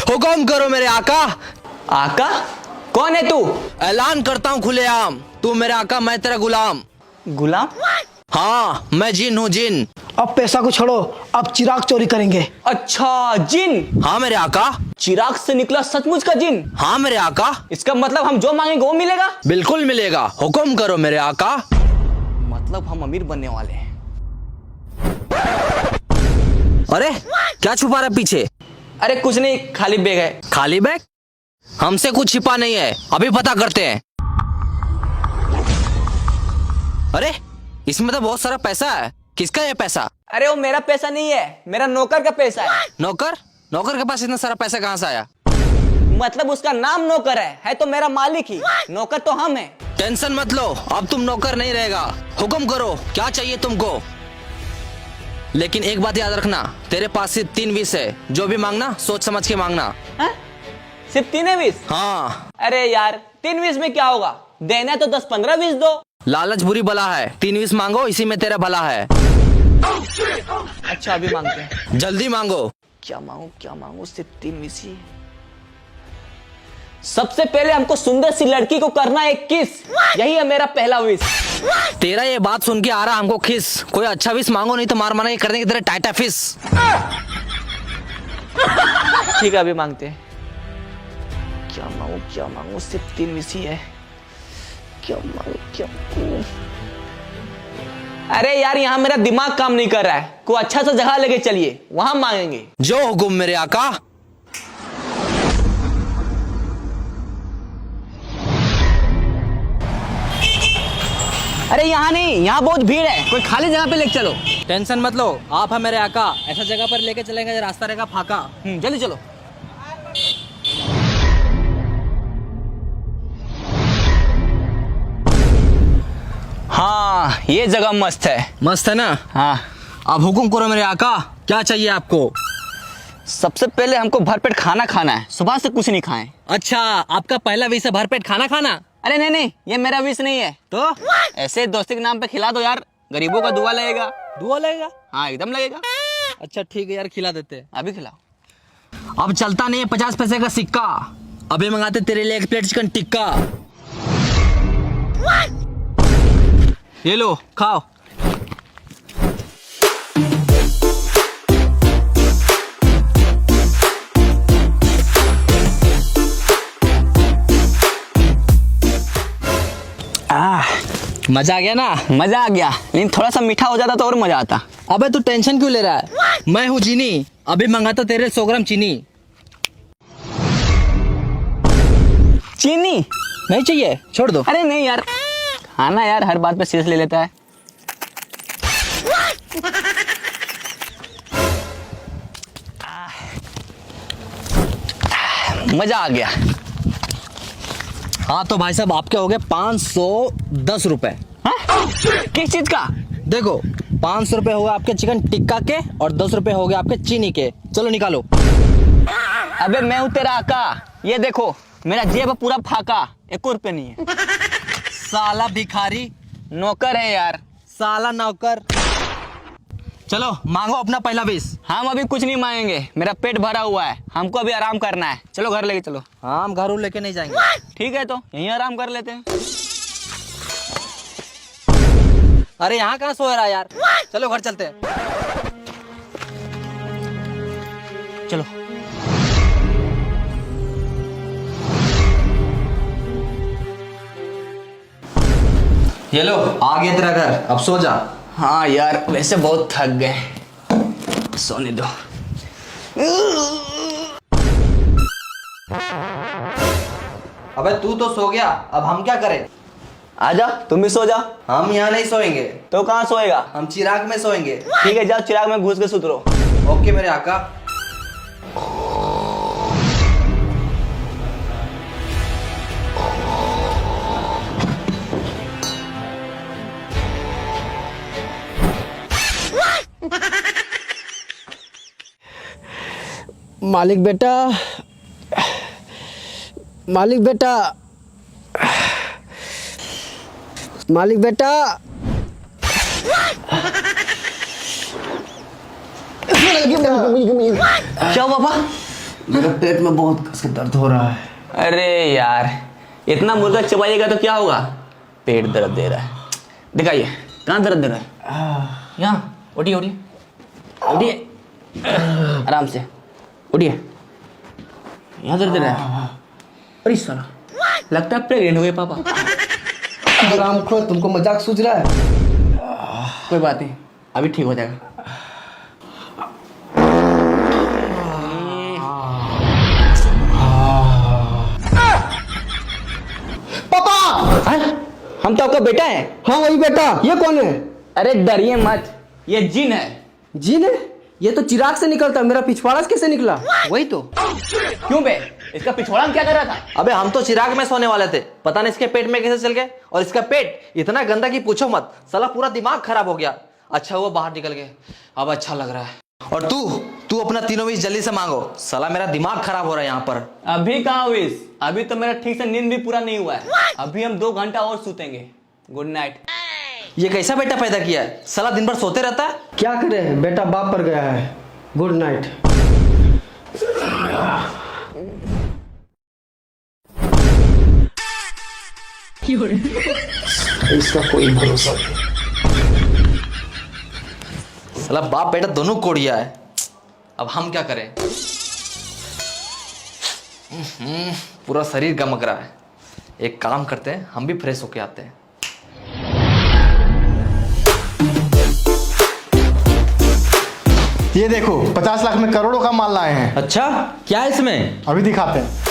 हुक्म करो मेरे आका। आका? कौन है तू? ऐलान करता हूँ खुलेआम, तू मेरे आका, मैं तेरा गुलाम। गुलाम? हाँ, मैं जिन हूँ, जिन। अब पैसा को छोड़ो, अब चिराग चोरी करेंगे। अच्छा, जिन। हाँ मेरे आका। चिराग से निकला सचमुच का जिन? हाँ मेरे आका। इसका मतलब हम जो मांगेंगे वो मिलेगा? बिल्कुल मिलेगा, हुक्म करो मेरे आका। मतलब हम अमीर बनने वाले हैं। अरे क्या छुपा रहा पीछे? अरे कुछ नहीं, खाली बैग है। खाली बैग? हमसे कुछ छिपा नहीं है, अभी पता करते हैं। अरे इसमें तो बहुत सारा पैसा है, किसका है पैसा? अरे वो मेरा पैसा नहीं है, मेरा नौकर का पैसा है। नौकर? नौकर के पास इतना सारा पैसा कहाँ से आया? मतलब उसका नाम नौकर है तो मेरा मालिक ही, नौकर तो हम हैं। टेंशन मत लो, अब तुम नौकर नहीं रहेगा। हुक्म करो, क्या चाहिए तुमको? लेकिन एक बात याद रखना, तेरे पास सिर्फ 3 विश है, जो भी मांगना सोच समझ के मांगना। हा? सिर्फ 3 विश? हाँ। अरे यार 3 विश में क्या होगा, देना तो 10-15 विश दो। लालच बुरी बला है, 3 विश मांगो, इसी में तेरा भला है। अच्छा अभी मांगते हैं। जल्दी मांगो। क्या मांगू, सिर्फ 3 विश ही। सबसे पहले हमको सुंदर सी लड़की को करना है किस, यही है मेरा पहला विश। तेरा ये बात सुन के आ रहा हमको खिस। कोई अच्छा विश मांगो, नहीं तो मार मारेंगे करने की तेरे टाइटा फिश। ठीक है अभी मांगते हैं। क्या मांगू, सिर्फ 3 विश ही है। क्या मांगू? अरे यार यहाँ मेरा दिमाग काम नहीं कर रहा है, कोई अच्छा सा जगह लेके चलिए, वहां मांगेंगे। जो हुकुम मेरे आका। अरे यहाँ नहीं, यहाँ बहुत भीड़ है, कोई खाली जगह पे लेके चलो। टेंशन मत लो, आप है मेरे आका, ऐसा जगह पर लेके चलेंगे रास्ता रहेगा फाका। जल्दी चलो। हाँ ये जगह मस्त है। मस्त है ना? हाँ अब हुकुम करो मेरे आका, क्या चाहिए आपको? सबसे पहले हमको भरपेट खाना खाना है, सुबह से कुछ नहीं खाएं। अच्छा, आपका पहला विष है भरपेट खाना खाना? अरे नहीं, ये मेरा विश नहीं है। तो ऐसे दोस्ती के नाम पे खिला दो यार, गरीबों का दुआ लगेगा। दुआ लगेगा? हाँ एकदम लगेगा। अच्छा ठीक है यार, खिला देते हैं। अभी खिलाओ। अब चलता नहीं है 50 पैसे का सिक्का, अभी मंगाते तेरे लिए 1 प्लेट चिकन टिक्का। ये लो खाओ। मजा आ गया ना? मजा आ गया, लेकिन थोड़ा सा मीठा हो जाता तो और मजा आता। अबे तू टेंशन क्यों ले रहा है? मैं हूँ जीनी, अभी मंगाता तेरे 100 ग्राम चीनी। चीनी नहीं चाहिए? छोड़ दो। अरे नहीं यार, खाना यार हर बात पे सीरियस ले लेता है। मजा आ गया। हाँ तो भाई साहब आपके हो गए 510 रुपए। किस चीज का? देखो 500 रुपए हो गए आपके चिकन टिक्का के और 10 रुपए हो गए आपके चीनी के। चलो निकालो। अबे मैं हूँ तेरा आका, ये देखो मेरा जेब पूरा फाका, 1 रुपए नहीं है। साला भिखारी, नौकर है यार। साला नौकर। चलो मांगो अपना पहला विश। हम अभी कुछ नहीं मांगेंगे, मेरा पेट भरा हुआ है, हमको अभी आराम करना है। चलो घर लेके चलो। हाँ हम घर लेके नहीं जाएंगे। ठीक है तो यहीं आराम कर लेते हैं। अरे यहाँ कहाँ सो रहा है यार, चलो घर चलते हैं। चलो। ये लो आ गया तेरा घर, अब सो जा। हाँ यार वैसे बहुत थक गए, सोने दो। अबे तू तो सो गया, अब हम क्या करें? आजा तुम भी सो जा। हम यहाँ नहीं सोएंगे। तो कहाँ सोएगा? हम चिराग में सोएंगे। ठीक है जाओ चिराग में घुस के सुतरो। ओके मेरे आका। मालिक बेटा, मालिक बेटा, मालिक बेटा, क्या हुआ पापा? मेरे पेट में बहुत कस के दर्द हो रहा है। अरे यार, इतना मुर्गा चबाइएगा तो क्या होगा? पेट दर्द दे रहा है। दिखाइए, कहाँ दर्द दे रहा है? यहाँ, उठिए उठिए उठिए, आराम से उठिए। यहाँ दर्द दे रहा है। अरे साला, लगता है प्रेग्नेंट हुए पापा। आराम खो, तुमको मजाक सूझ रहा है? कोई बात नहीं, अभी ठीक हो जाएगा। पापा! हम तो आपका बेटा है। हाँ वही बेटा। ये कौन है? अरे डरिए मत, ये जिन है। जीन है? ये तो चिराग से निकलता, मेरा पिछवाड़ा से कैसे निकला? वही तो। क्यों बे, इसका पिछवाड़ा में क्या कर रहा था? अबे हम तो चिराग में सोने वाले थे, पता नहीं इसके पेट में कैसे चल गए। और इसका पेट इतना गंदा कि पूछो मत, साला पूरा दिमाग खराब हो गया। अच्छा वो बाहर निकल गए, अब अच्छा लग रहा है। और तू अपना तीनों विश जल्दी से मांगो, साला मेरा दिमाग खराब हो रहा है यहाँ पर। अभी कहाँ विश? अभी तो मेरा ठीक से नींद भी पूरा नहीं हुआ है। अभी हम 2 घंटा और सूतेंगे। Good night. ये कैसा बेटा पैदा किया है, साला दिन भर सोते रहता है। क्या करे, बेटा बाप पर गया है। Good night. इसका कोई भरोसा नहीं। साला बाप बेटा दोनों कोड़िया है, अब हम क्या करें? पूरा शरीर गमक रहा है। एक काम करते हैं, हम भी फ्रेश होके आते हैं। ये देखो 50 लाख में करोड़ों का माल लाए हैं। अच्छा क्या है इसमें? अभी दिखाते हैं।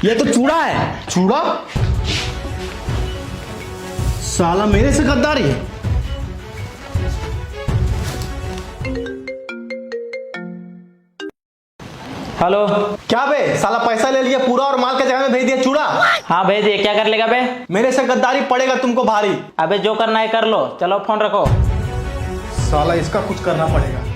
ये तो चूड़ा है। चूड़ा? साला मेरे से गद्दारी है। हेलो। क्या बे, साला पैसा ले लिया पूरा और माल के जगह में भेज दिया चूड़ा। हाँ भेज दिए, क्या कर लेगा बे? मेरे से गद्दारी पड़ेगा तुमको भारी। अबे जो करना है कर लो, चलो फोन रखो। साला इसका कुछ करना पड़ेगा।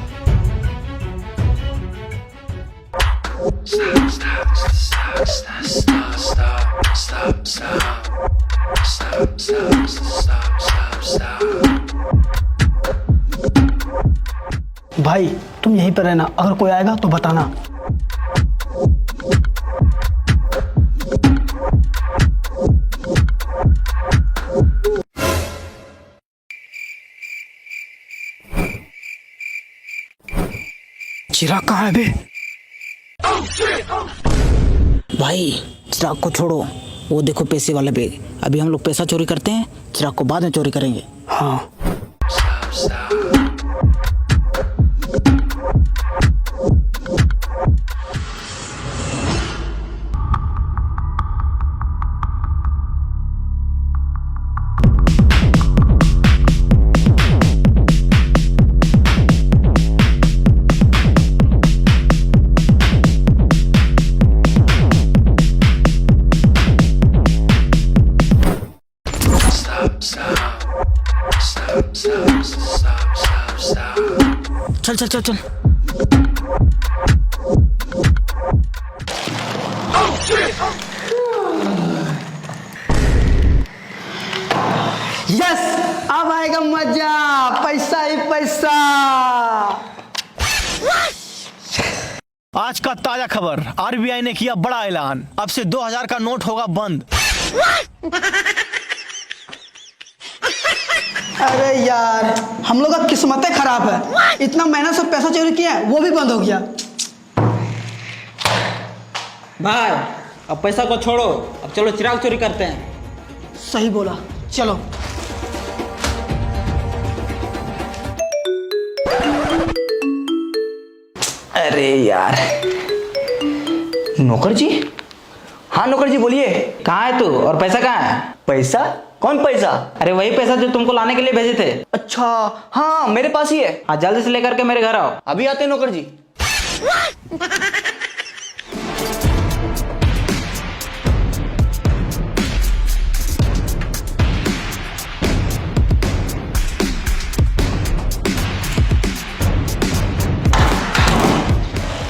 भाई तुम यहीं पर रहना, अगर कोई आएगा तो बताना। चिराग कहाँ है बे? भाई चिराग को छोड़ो, वो देखो पैसे वाले बैग। अभी हम लोग पैसा चोरी करते हैं, चिराग को बाद में चोरी करेंगे। हाँ। चल चल चल चल। यस, अब आएगा मजा, पैसा ही पैसा। आज का ताजा खबर, आरबीआई ने किया बड़ा ऐलान, अब से 2000 का नोट होगा बंद। अरे यार, हम लोग का किस्मतें खराब है। इतना मेहनत से पैसा चोरी किया है, वो भी बंद हो गया। भाई अब पैसा को छोड़ो, अब चलो चिराग चोरी करते हैं। सही बोला, चलो। अरे यार, नौकर जी? हाँ नौकर जी बोलिए, कहाँ है तू और पैसा कहाँ है? पैसा? कौन पैसा? अरे वही पैसा जो तुमको लाने के लिए भेजे थे। अच्छा हाँ, मेरे पास ही है। हाँ जल्दी से लेकर के मेरे घर आओ। अभी आते हैं नौकर जी।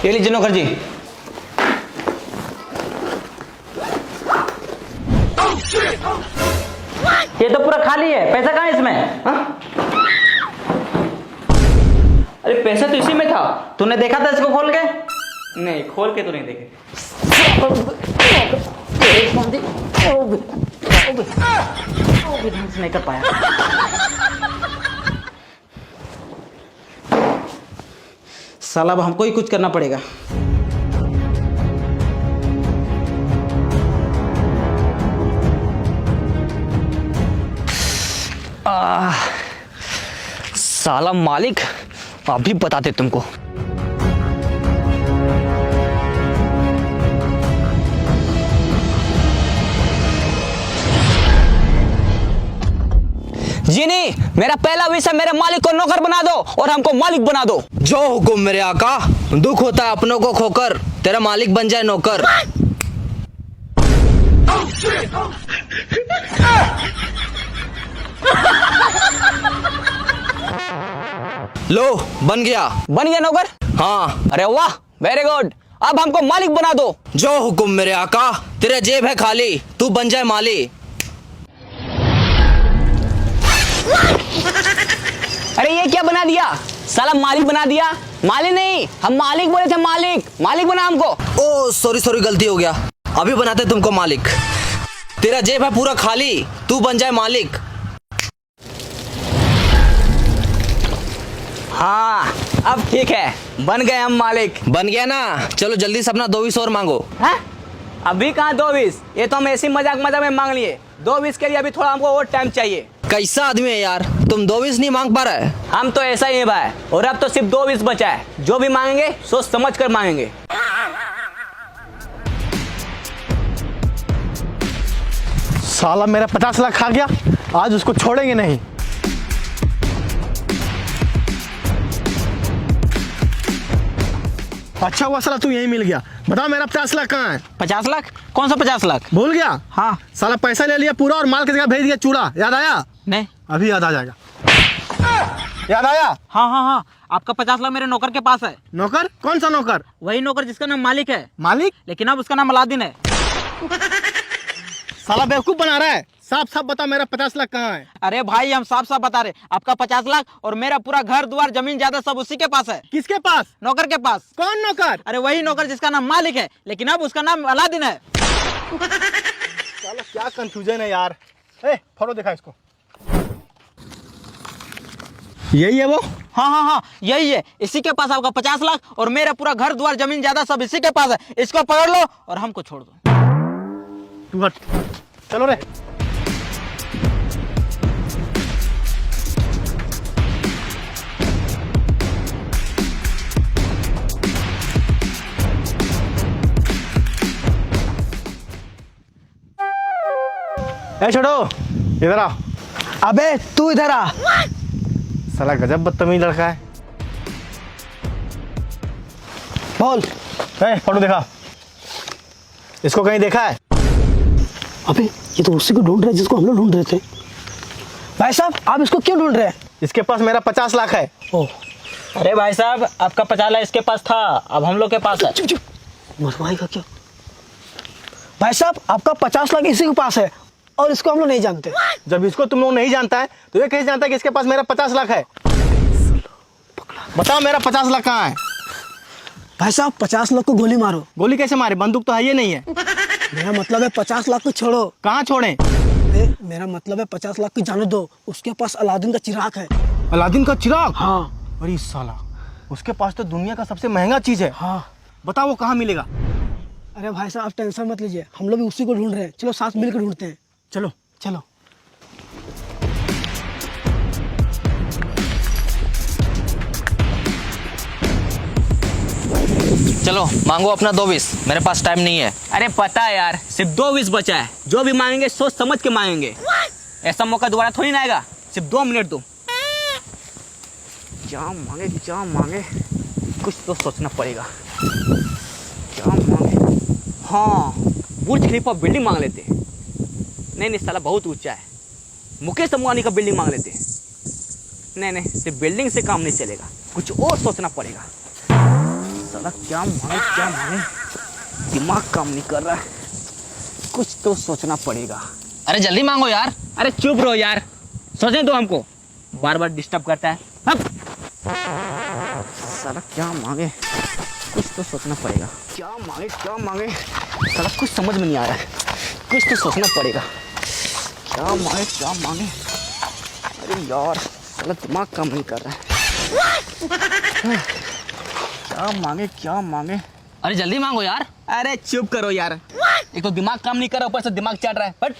ये लीजिए नौकर जी। ये तो पूरा खाली है, पैसा कहाँ है इसमें? हाँ? अरे पैसा तो इसी में था। तूने देखा था इसको खोल के? नहीं, खोल के तो नहीं देखे। नहीं कर पाया। साला अब हमको ही कुछ करना पड़ेगा। साला मालिक, अभी बताते तुमको। जी नहीं, मेरा पहला विषय मेरे मालिक को नौकर बना दो और हमको मालिक बना दो। जो हुकुम मेरे आका। दुख होता है अपनों को खोकर, तेरा मालिक बन जाए नौकर। लो, बन गया। बन गया नौकर? हाँ। अरे वाह, वेरी गुड। अब हमको मालिक बना दो। जो हुकुम मेरे आका, तेरा जेब है खाली, तू बन जाए माली। अरे ये क्या बना दिया? साला मालिक बना दिया। माली नहीं, हम मालिक बोले थे। मालिक, मालिक बना हमको। ओ सॉरी, गलती हो गया। अभी बनाते तुमको मालिक। तेरा जेब है पूरा खाली, तू बन जाए मालिक। हाँ, अब ठीक है, बन गए हम मालिक। बन गया ना? चलो जल्दी से अपना 2 और मांगो। हैं? अभी कहाँ 2 ये तो हम ऐसे मजाक में मांग लिए। 2 के लिए अभी थोड़ा हमको और टाइम चाहिए। कैसा आदमी है यार, तुम 2 नहीं मांग पा रहे? हम तो ऐसा ही है भाई। और अब तो सिर्फ 2 बचा है। जो भी मांगेंगे सोच समझ कर मांगेंगे। साला मेरा 50 लाख खा गया, आज उसको छोड़ेंगे नहीं। अच्छा हुआ साला तू यहीं मिल गया। बता मेरा 50 लाख कहाँ है? 50 लाख? कौन सा 50 लाख? भूल गया? हाँ। साला पैसा ले लिया पूरा और माल की जगह भेज दिया चूड़ा। याद आया? नहीं। अभी याद आ जाएगा। याद आया? हाँ, आपका 50 लाख मेरे नौकर के पास है। नौकर? कौन सा नौकर? वही नौकर जिसका नाम मालिक है। मालिक? लेकिन अब उसका नाम अलादीन है। साला बेवकूफ बना रहा है। साफ साफ बता मेरा 50 लाख कहाँ है? अरे भाई, हम साफ साफ बता रहे, आपका 50 लाख और मेरा पूरा घर द्वार जमीन जायदाद सब उसी के पास है। किसके पास? नौकर के पास। कौन नौकर? अरे वही नौकर जिसका नाम मालिक है, लेकिन अब उसका नाम अलादीन है। साला क्या कंफ्यूजन है यार। फोटो दिखा इसको। यही है वो? हाँ, यही है। इसी के पास आपका 50 लाख और मेरा पूरा घर द्वार जमीन जायदाद सब इसी के पास है। इसको पकड़ लो और हमको छोड़ दो। तू हट। चलो रे। छोड़ो, इधर आ। अबे तू इधर आ। साला गजब बदतमीज लड़का है। बोल। फोटो दिखा। इसको कहीं देखा है? अबे ये तो उसी को ढूंढ रहे हैं जिसको हम लोग ढूंढ रहे थे। भाई साहब, आप इसको क्यों ढूंढ रहे हैं? इसके पास मेरा 50 लाख है। ओह, अरे भाई साहब, आपका 50 लाख इसके पास था, अब हम लोग के पास है। मरवाएगा क्या? भाई साहब, आपका 50 लाख इसी के पास है और इसको हम लोग नहीं जानते। जब इसको तुम लोग नहीं जानता है तो ये कैसे जानता है कि इसके पास मेरा 50 लाख है? बताओ मेरा 50 लाख कहाँ है? भाई साहब, 50 लाख को गोली मारो। गोली कैसे मारे? बंदूक तो है ये नहीं है। मेरा मतलब है 50 लाख को छोड़ो। कहाँ छोड़े? मेरा मतलब है 50 लाख की जाने दो। उसके पास अलादीन का चिराग है। अलादीन का चिराग? हाँ। अरे साला, उसके पास तो दुनिया का सबसे महंगा चीज है। हाँ। बताओ वो कहाँ मिलेगा? अरे भाई साहब, आप टेंशन मत लीजिए, हम लोग भी उसी को ढूंढ रहे हैं। चलो साथ मिलकर ढूंढते हैं। चलो। चलो। चलो मांगो अपना 2 मेरे पास टाइम नहीं है। अरे पता है यार, सिर्फ 2 बचा है। जो भी मांगेंगे सोच समझ के मांगेंगे। ऐसा मौका दोबारा थोड़ी ना आएगा। सिर्फ 2 मिनट दो। क्या मांगे, कुछ तो सोचना पड़ेगा। क्या मांगे? हाँ, बुर्ज खलीफा बिल्डिंग मांग लेते। नहीं, साला बहुत ऊंचा है। मुकेश अंबानी का बिल्डिंग मांग लेते। नहीं, सिर्फ बिल्डिंग से काम नहीं चलेगा, कुछ और सोचना पड़ेगा। साला क्या मांगे, दिमाग काम नहीं कर रहा है। कुछ तो सोचना पड़ेगा। अरे जल्दी मांगो यार। अरे चुप रहो यार, सोचने दो हमको, बार बार डिस्टर्ब करता है। साला क्या मांगे, कुछ तो सोचना पड़ेगा। क्या मांगे साला कुछ समझ में नहीं आ रहा है, कुछ तो सोचना पड़ेगा। क्या मांगे अरे यार साला दिमाग काम नहीं कर रहा है। क्या मांगे अरे जल्दी मांगो यार। अरे चुप करो यार, एक तो दिमाग काम नहीं कर रहा, ऊपर से दिमाग चढ़ रहा है। बट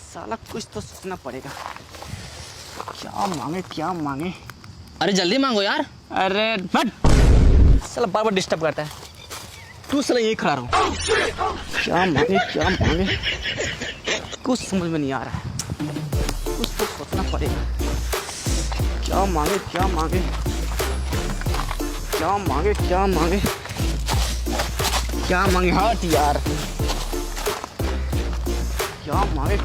साला कुछ तो सोचना पड़ेगा। क्या मांगे अरे जल्दी मांगो यार। अरे बट साला बार बार डिस्टर्ब करता है, तू साला यही खड़ा रहो। क्या मांगे कुछ समझ में नहीं आ रहा है, कुछ तो सोचना पड़ेगा। क्या मांगे हट यार। क्या मांगे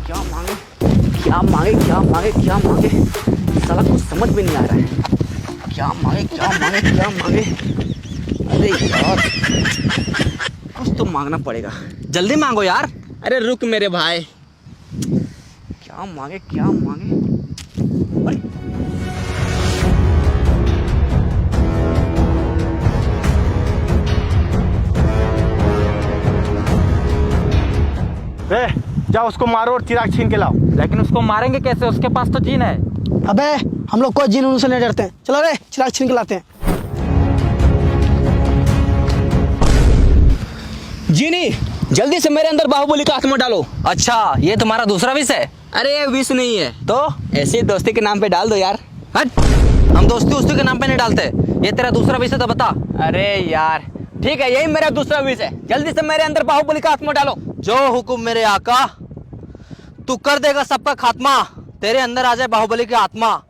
साला कुछ समझ में नहीं आ रहा है। क्या मांगे अरे यार कुछ तो मांगना पड़ेगा। जल्दी मांगो यार। अरे रुक मेरे भाई, क्या मांगे अरे रे जाओ उसको मारो और चिराग छीन के लाओ। लेकिन उसको मारेंगे कैसे, उसके पास तो जीन है। अबे हम लोग कोई जिन उनसे नहीं डरते हैं, चलो रे चिराग छीन के लाते हैं। जीनी जल्दी से मेरे अंदर बाहुबली का आत्मा डालो। अच्छा ये तुम्हारा दूसरा विष है? अरे ये विष नहीं है, तो ऐसे ही दोस्ती के नाम पे डाल दो यार। हट, हम दोस्ती उस्ती के नाम पे नहीं डालते। ये तेरा दूसरा विष है तो बता। अरे यार ठीक है, यही मेरा दूसरा विष है, जल्दी से मेरे अंदर बाहुबली का आत्मा डालो। जो हुकुम मेरे आका, तू कर देगा सबका खात्मा। तेरे अंदर आ जाए बाहुबली की आत्मा।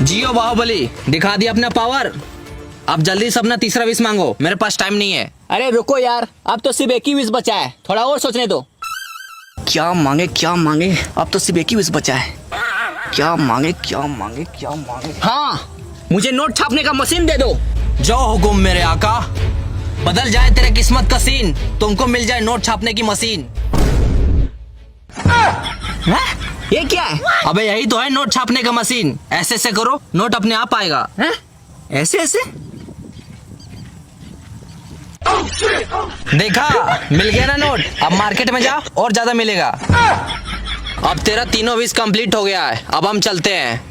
जियो बाहुबली, दिखा दिया अपना पावर। अब जल्दी से अपना तीसरा विष मांगो, मेरे पास टाइम नहीं है। अरे रुको यार, अब तो सिर्फ एक ही विष बचा है, थोड़ा और सोचने दो। क्या मांगे अब तो सिर्फ एक ही विष बचा है। क्या मांगे हाँ, मुझे नोट छापने का मशीन दे दो। जो हुकुम मेरे आका, बदल जाए तेरे किस्मत का सीन, तुमको मिल जाए नोट छापने की मशीन। ये क्या है? अबे यही तो है नोट छापने का मशीन। ऐसे ऐसे करो, नोट अपने आप आएगा। ऐसे देखा, मिल गया ना नोट। अब मार्केट में जा और ज्यादा मिलेगा। अब तेरा तीनों विष कंप्लीट हो गया है, अब हम चलते हैं।